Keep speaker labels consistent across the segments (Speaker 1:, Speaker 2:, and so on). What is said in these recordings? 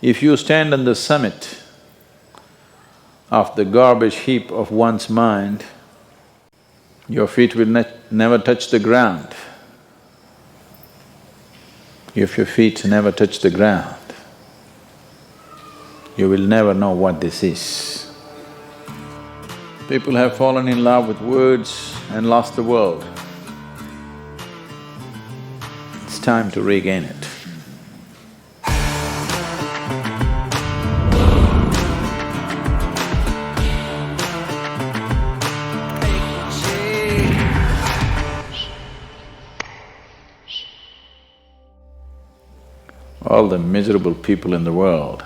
Speaker 1: If you stand on the summit of the garbage heap of one's mind, your feet will never touch the ground. If your feet never touch the ground, you will never know what this is. People have fallen in love with words and lost the world. It's time to regain it. All the miserable people in the world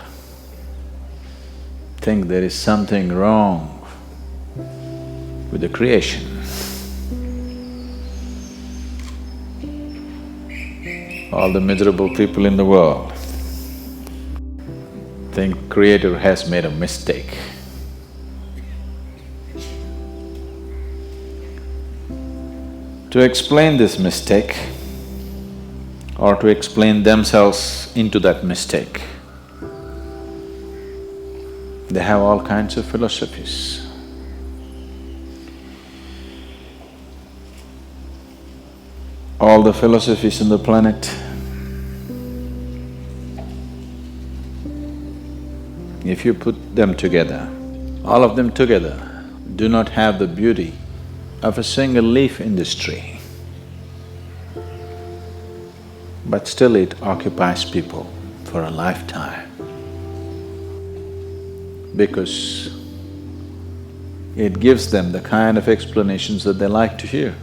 Speaker 1: think there is something wrong with the creation. All the miserable people in the world think Creator has made a mistake. To explain this mistake, or to explain themselves into that mistake, they have all kinds of philosophies. All the philosophies on the planet, if you put them together, all of them together do not have the beauty of a single leaf in this tree. But still it occupies people for a lifetime because it gives them the kind of explanations that they like to hear.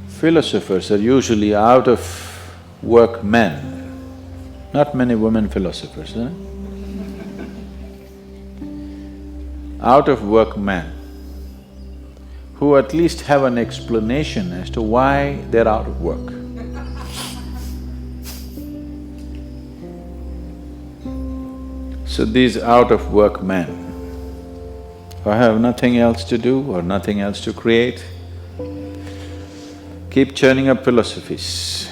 Speaker 1: Philosophers are usually out-of-work men, not many women philosophers, huh? Out-of-work men who at least have an explanation as to why they're out of work. So these out-of-work men who have nothing else to do or nothing else to create, keep churning up philosophies.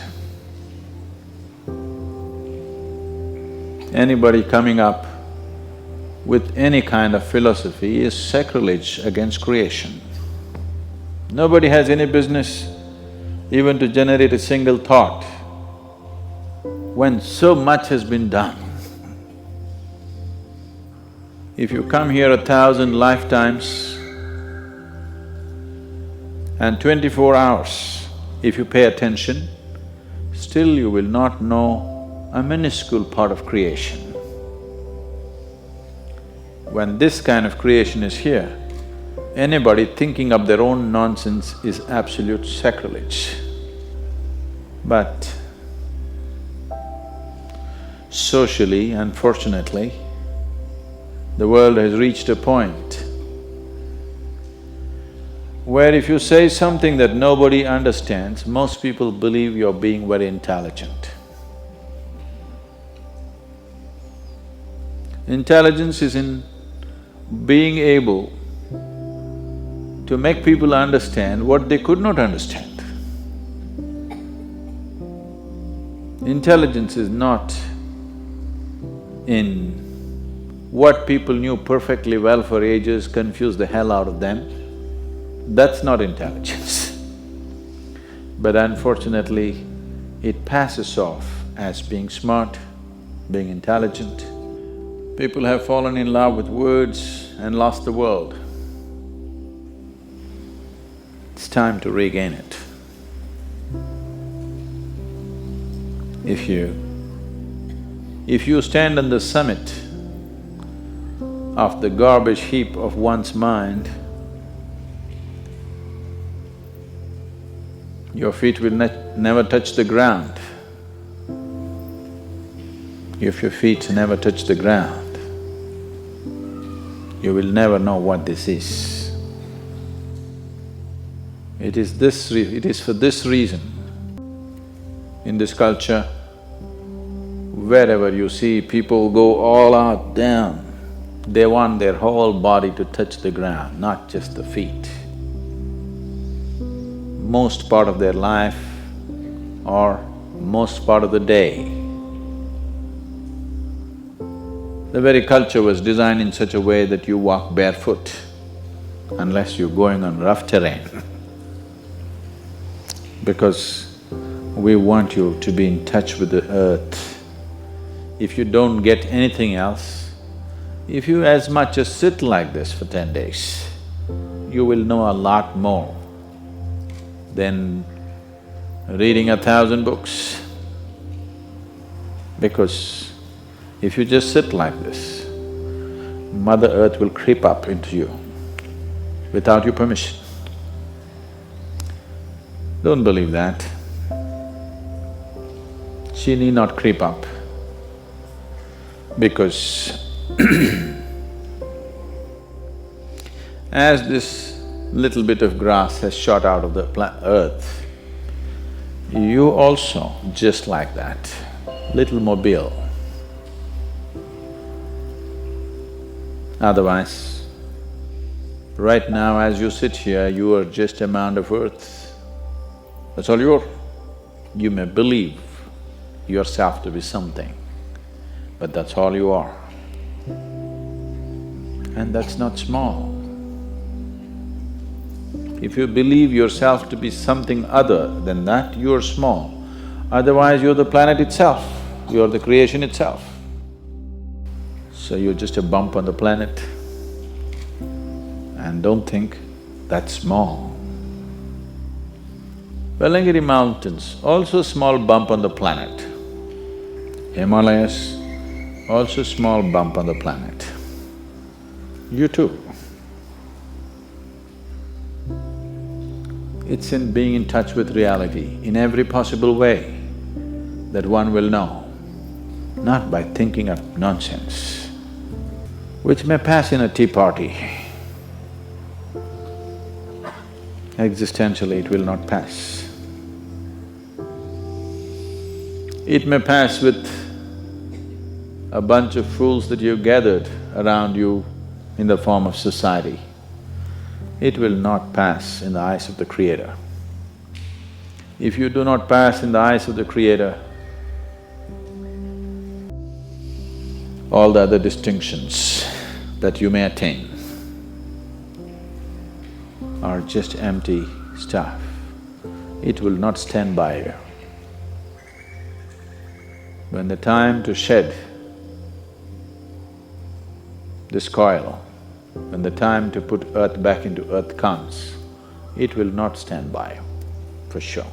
Speaker 1: Anybody coming up with any kind of philosophy is sacrilege against creation. Nobody has any business even to generate a single thought when so much has been done. If you come here 1,000 lifetimes and 24 hours, if you pay attention, still you will not know a minuscule part of creation. When this kind of creation is here, anybody thinking of their own nonsense is absolute sacrilege. But socially, unfortunately, the world has reached a point where if you say something that nobody understands, most people believe you're being very intelligent. Intelligence is in being able to make people understand what they could not understand. Intelligence is not in what people knew perfectly well for ages, confused the hell out of them. That's not intelligence. But unfortunately, it passes off as being smart, being intelligent. People have fallen in love with words and lost the world. It's time to regain it. If you stand on the summit of the garbage heap of one's mind, your feet will never touch the ground. If your feet never touch the ground, you will never know what this is. It is for this reason, in this culture, wherever you see people go all out down, they want their whole body to touch the ground, not just the feet. Most part of their life or most part of the day. The very culture was designed in such a way that you walk barefoot unless you're going on rough terrain because we want you to be in touch with the earth. If you don't get anything else, if you as much as sit like this for 10 days, you will know a lot more than reading 1,000 books. Because if you just sit like this, Mother Earth will creep up into you without your permission. Don't believe that. She need not creep up because as this little bit of grass has shot out of the earth, you also just like that, little mobile. Otherwise, right now as you sit here, you are just a mound of earth. That's all you are. You may believe yourself to be something, but that's all you are. And that's not small. If you believe yourself to be something other than that, you're small. Otherwise, you're the planet itself, you're the creation itself. So you're just a bump on the planet. And don't think that's small. Velangiri Mountains, also small bump on the planet. Himalayas, also small bump on the planet. You too. It's in being in touch with reality in every possible way that one will know, not by thinking of nonsense, which may pass in a tea party. Existentially, it will not pass. It may pass with a bunch of fools that you've gathered around you in the form of society. It will not pass in the eyes of the Creator. If you do not pass in the eyes of the Creator, all the other distinctions that you may attain are just empty stuff. It will not stand by you. When the time to shed this coil, when the time to put earth back into earth comes, it will not stand by you, for sure.